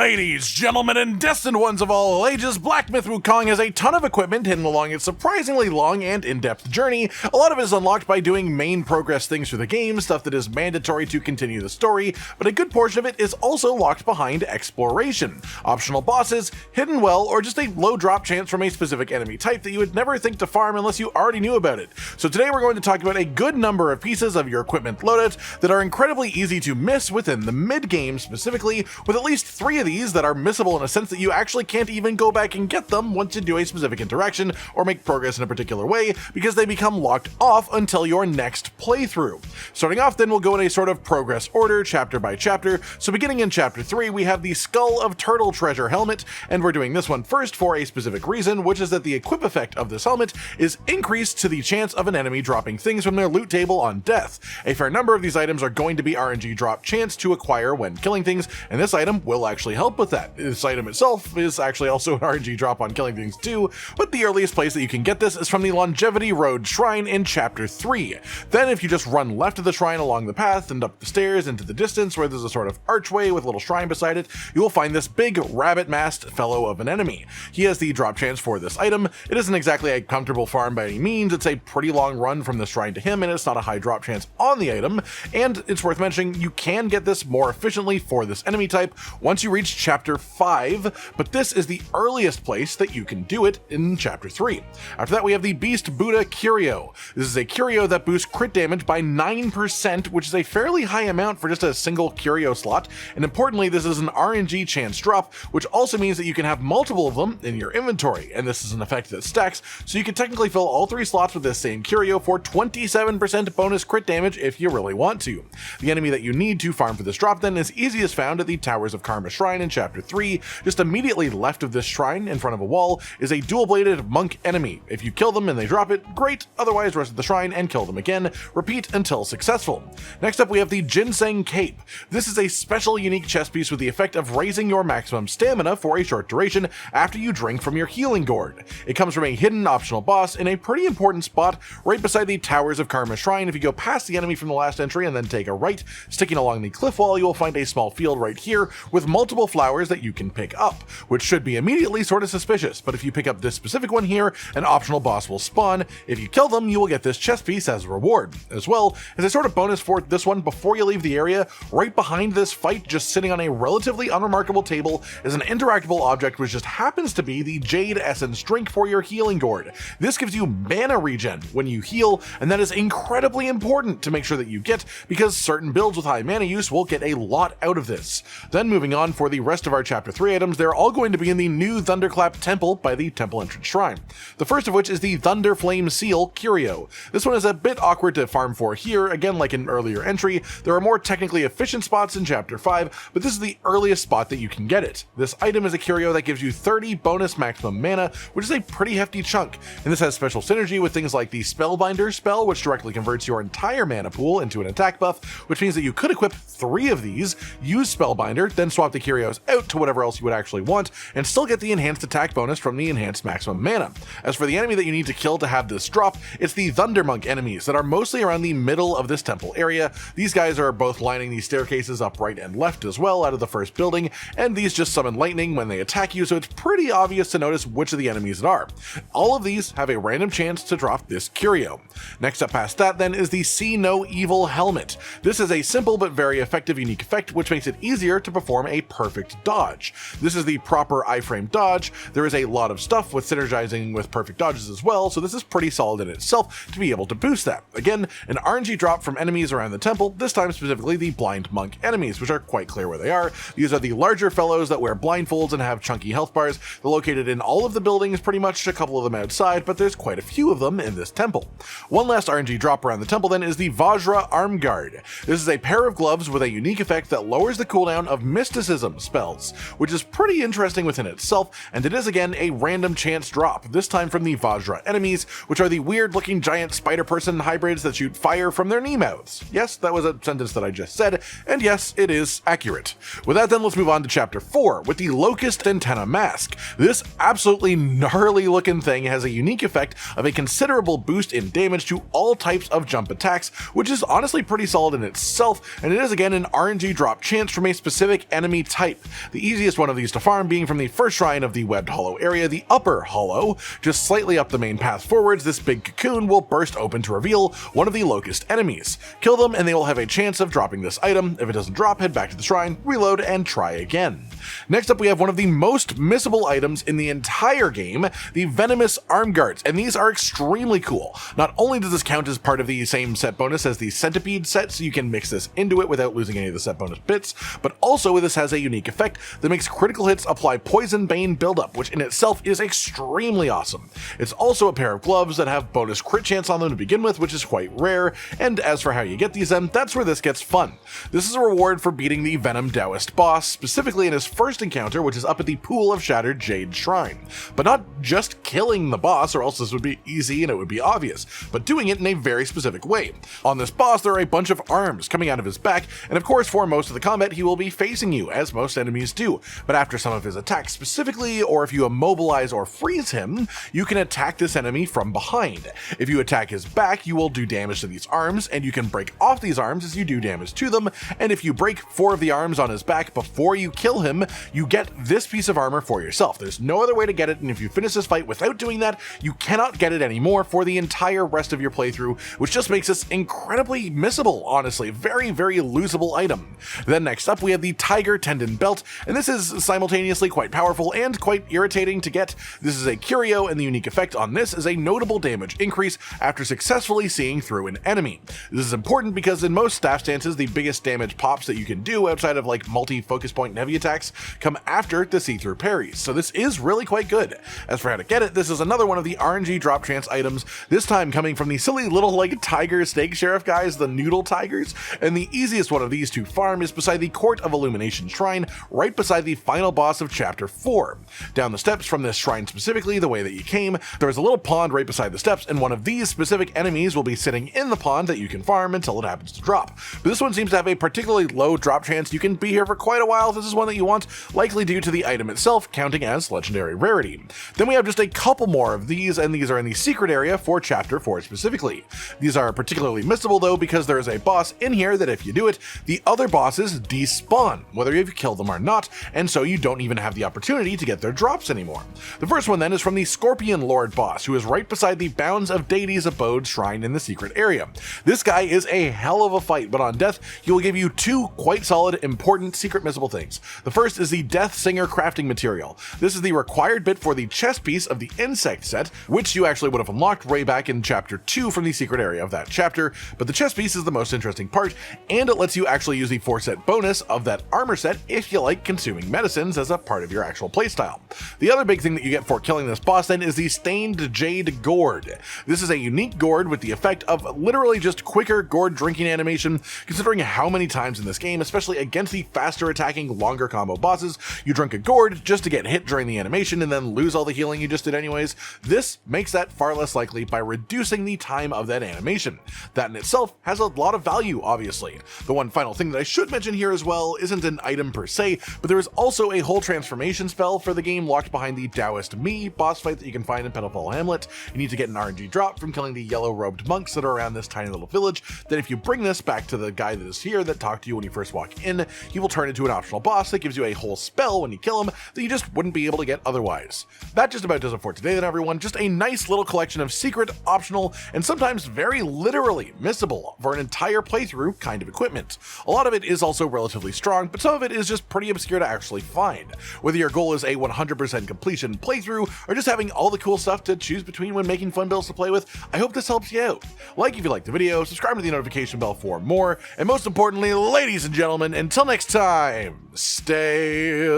Ladies, gentlemen, and destined ones of all ages, Black Myth Wukong has a ton of equipment hidden along its surprisingly long and in-depth journey. A lot of it is unlocked by doing main progress things through the game, stuff that is mandatory to continue the story, but a good portion of it is also locked behind exploration, optional bosses, hidden well, or just a low drop chance from a specific enemy type that you would never think to farm unless you already knew about it. So today we're going to talk about a good number of pieces of your equipment loadout that are incredibly easy to miss within the mid-game specifically, with at least 3 of these that are missable in a sense that you actually can't even go back and get them once you do a specific interaction or make progress in a particular way, because they become locked off until your next playthrough. Starting off then, we'll go in a sort of progress order, chapter by chapter. So beginning in chapter 3, we have the Skull of Turtle Treasure helmet, and we're doing this one first for a specific reason, which is that the equip effect of this helmet is increased to the chance of an enemy dropping things from their loot table on death. A fair number of these items are going to be RNG drop chance to acquire when killing things, and this item will actually help with that. This item itself is actually also an RNG drop on killing things too, but the earliest place that you can get this is from the Longevity Road Shrine in chapter 3. Then if you just run left of the shrine along the path and up the stairs into the distance where there's a sort of archway with a little shrine beside it, you will find this big rabbit-masked fellow of an enemy. He has the drop chance for this item. It isn't exactly a comfortable farm by any means, it's a pretty long run from the shrine to him, and it's not a high drop chance on the item, and it's worth mentioning you can get this more efficiently for this enemy type once you reach chapter 5, but this is the earliest place that you can do it in chapter 3. After that we have the Beast Buddha Curio. This is a curio that boosts crit damage by 9%, which is a fairly high amount for just a single curio slot, and importantly this is an RNG chance drop, which also means that you can have multiple of them in your inventory, and this is an effect that stacks, so you can technically fill all 3 slots with this same curio for 27% bonus crit damage if you really want to. The enemy that you need to farm for this drop then is easiest found at the Towers of Karma Shrine in chapter 3. Just immediately left of this shrine in front of a wall is a dual-bladed monk enemy. If you kill them and they drop it, great, otherwise rest of the shrine and kill them again, repeat until successful. Next up we have the Ginseng Cape. This is a special unique chest piece with the effect of raising your maximum stamina for a short duration after you drink from your healing gourd. It comes from a hidden optional boss in a pretty important spot right beside the Towers of Karma Shrine. If you go past the enemy from the last entry and then take a right, sticking along the cliff wall, you will find a small field right here with multiple flowers that you can pick up, which should be immediately sort of suspicious, but if you pick up this specific one here, an optional boss will spawn. If you kill them, you will get this chest piece as a reward. As well, as a sort of bonus for this one, before you leave the area, right behind this fight, just sitting on a relatively unremarkable table, is an interactable object which just happens to be the Jade Essence drink for your healing gourd. This gives you mana regen when you heal, and that is incredibly important to make sure that you get, because certain builds with high mana use will get a lot out of this. Then moving on for the rest of our chapter 3 items, they're all going to be in the new Thunderclap Temple by the Temple Entrance Shrine. The first of which is the Thunderflame Seal Curio. This one is a bit awkward to farm for here, again like an earlier entry. There are more technically efficient spots in chapter 5, but this is the earliest spot that you can get it. This item is a curio that gives you 30 bonus maximum mana, which is a pretty hefty chunk, and this has special synergy with things like the Spellbinder spell, which directly converts your entire mana pool into an attack buff, which means that you could equip 3 of these, use Spellbinder, then swap the curios out to whatever else you would actually want, and still get the enhanced attack bonus from the enhanced maximum mana. As for the enemy that you need to kill to have this drop, it's the Thundermonk enemies that are mostly around the middle of this temple area. These guys are both lining these staircases up right and left as well out of the first building, and these just summon lightning when they attack you, so it's pretty obvious to notice which of the enemies it are. All of these have a random chance to drop this curio. Next up past that then is the See No Evil helmet. This is a simple but very effective unique effect which makes it easier to perform a perfect dodge. This is the proper iframe dodge. There is a lot of stuff with synergizing with perfect dodges as well, so this is pretty solid in itself to be able to boost that. Again, an RNG drop from enemies around the temple, this time specifically the blind monk enemies, which are quite clear where they are. These are the larger fellows that wear blindfolds and have chunky health bars. They're located in all of the buildings, pretty much, a couple of them outside, but there's quite a few of them in this temple. One last RNG drop around the temple then is the Vajra Armguard. This is a pair of gloves with a unique effect that lowers the cooldown of mysticism spells, which is pretty interesting within itself, and it is again a random chance drop, this time from the Vajra enemies, which are the weird looking giant spider person hybrids that shoot fire from their knee mouths. Yes, that was a sentence that I just said, and yes, it is accurate. With that then, let's move on to chapter 4 with the Locust Antenna Mask. This absolutely gnarly looking thing has a unique effect of a considerable boost in damage to all types of jump attacks, which is honestly pretty solid in itself, and it is again an RNG drop chance from a specific enemy type. type. The easiest one of these to farm being from the first shrine of the webbed hollow area, the upper hollow. Just slightly up the main path forwards, this big cocoon will burst open to reveal one of the locust enemies. Kill them and they will have a chance of dropping this item. If it doesn't drop, head back to the shrine, reload, and try again. Next up, we have one of the most missable items in the entire game, the venomous armguards, and these are extremely cool. Not only does this count as part of the same set bonus as the centipede set, so you can mix this into it without losing any of the set bonus bits, but also this has a unique effect that makes critical hits apply poison bane buildup, which in itself is extremely awesome. It's also a pair of gloves that have bonus crit chance on them to begin with, which is quite rare, and as for how you get these then, that's where this gets fun. This is a reward for beating the Venom Taoist boss, specifically in his first encounter, which is up at the Pool of Shattered Jade Shrine. But not just killing the boss, or else this would be easy and it would be obvious, but doing it in a very specific way. On this boss, there are a bunch of arms coming out of his back, and of course for most of the combat he will be facing you, as most enemies do, but after some of his attacks specifically, or if you immobilize or freeze him, you can attack this enemy from behind. If you attack his back, you will do damage to these arms, and you can break off these arms as you do damage to them, and if you break 4 of the arms on his back before you kill him, you get this piece of armor for yourself. There's no other way to get it, and if you finish this fight without doing that, you cannot get it anymore for the entire rest of your playthrough, which just makes this incredibly missable, honestly. Very, very losable item. Then next up, we have the Tiger Tendon Belt, and this is simultaneously quite powerful and quite irritating to get. This is a curio, and the unique effect on this is a notable damage increase after successfully seeing through an enemy. This is important because in most staff stances, the biggest damage pops that you can do outside of like multi-focus point and heavy attacks come after the see-through parries, so this is really quite good. As for how to get it, this is another one of the RNG drop chance items, this time coming from the silly little like tiger snake sheriff guys, the noodle tigers, and the easiest one of these to farm is beside the Court of Illumination Shrine, right beside the final boss of Chapter 4. Down the steps from this shrine specifically, the way that you came, there is a little pond right beside the steps, and one of these specific enemies will be sitting in the pond that you can farm until it happens to drop. But this one seems to have a particularly low drop chance. You can be here for quite a while if this is one that you want, likely due to the item itself counting as legendary rarity. Then we have just a couple more of these, and these are in the secret area for Chapter 4 specifically. These are particularly missable though because there is a boss in here that if you do it, the other bosses despawn, whether you've killed them or not, and so you don't even have the opportunity to get their drops anymore. The first one then is from the Scorpion Lord boss, who is right beside the Bounds of Deity's Abode shrine in the secret area. This guy is a hell of a fight, but on death, he will give you 2 quite solid, important secret missable things. The first is the Death Singer crafting material. This is the required bit for the chest piece of the insect set, which you actually would have unlocked way back in Chapter 2 from the secret area of that chapter, but the chest piece is the most interesting part, and it lets you actually use the 4-set bonus of that armor set if you like consuming medicines as a part of your actual playstyle. The other big thing that you get for killing this boss then is the Stained Jade Gourd. This is a unique gourd with the effect of literally just quicker gourd drinking animation, considering how many times in this game, especially against the faster attacking longer combo bosses, you drink a gourd just to get hit during the animation and then lose all the healing you just did anyways. This makes that far less likely by reducing the time of that animation. That in itself has a lot of value, obviously. The one final thing that I should mention here as well isn't an item per se, but there is also a whole transformation spell for the game locked behind the Taoist Me boss fight that you can find in Petalfall Hamlet. You need to get an RNG drop from killing the yellow-robed monks that are around this tiny little village. Then if you bring this back to the guy that is here that talked to you when you first walk in, he will turn into an optional boss that gives you a whole spell when you kill him that you just wouldn't be able to get otherwise. That just about does it for today then, everyone. Just a nice little collection of secret, optional, and sometimes very literally missable for an entire playthrough kind of equipment. A lot of it is also relatively strong, but some of it is just pretty obscure to actually find. Whether your goal is a 100% completion playthrough or just having all the cool stuff to choose between when making fun builds to play with, I hope this helps you out. Like if you liked the video, subscribe to the notification bell for more, and most importantly, ladies and gentlemen, until next time, stay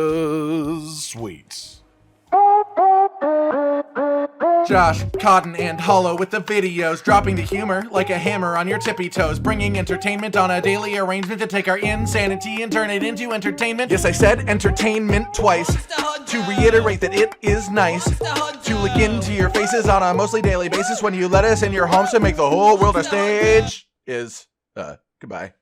sweet. Josh, Cotton, and Hollow with the videos, dropping the humor like a hammer on your tippy toes, bringing entertainment on a daily arrangement to take our insanity and turn it into entertainment. Yes, I said entertainment twice, to reiterate that it is nice to look into your faces on a mostly daily basis when you let us in your homes to make the whole world a stage. Goodbye.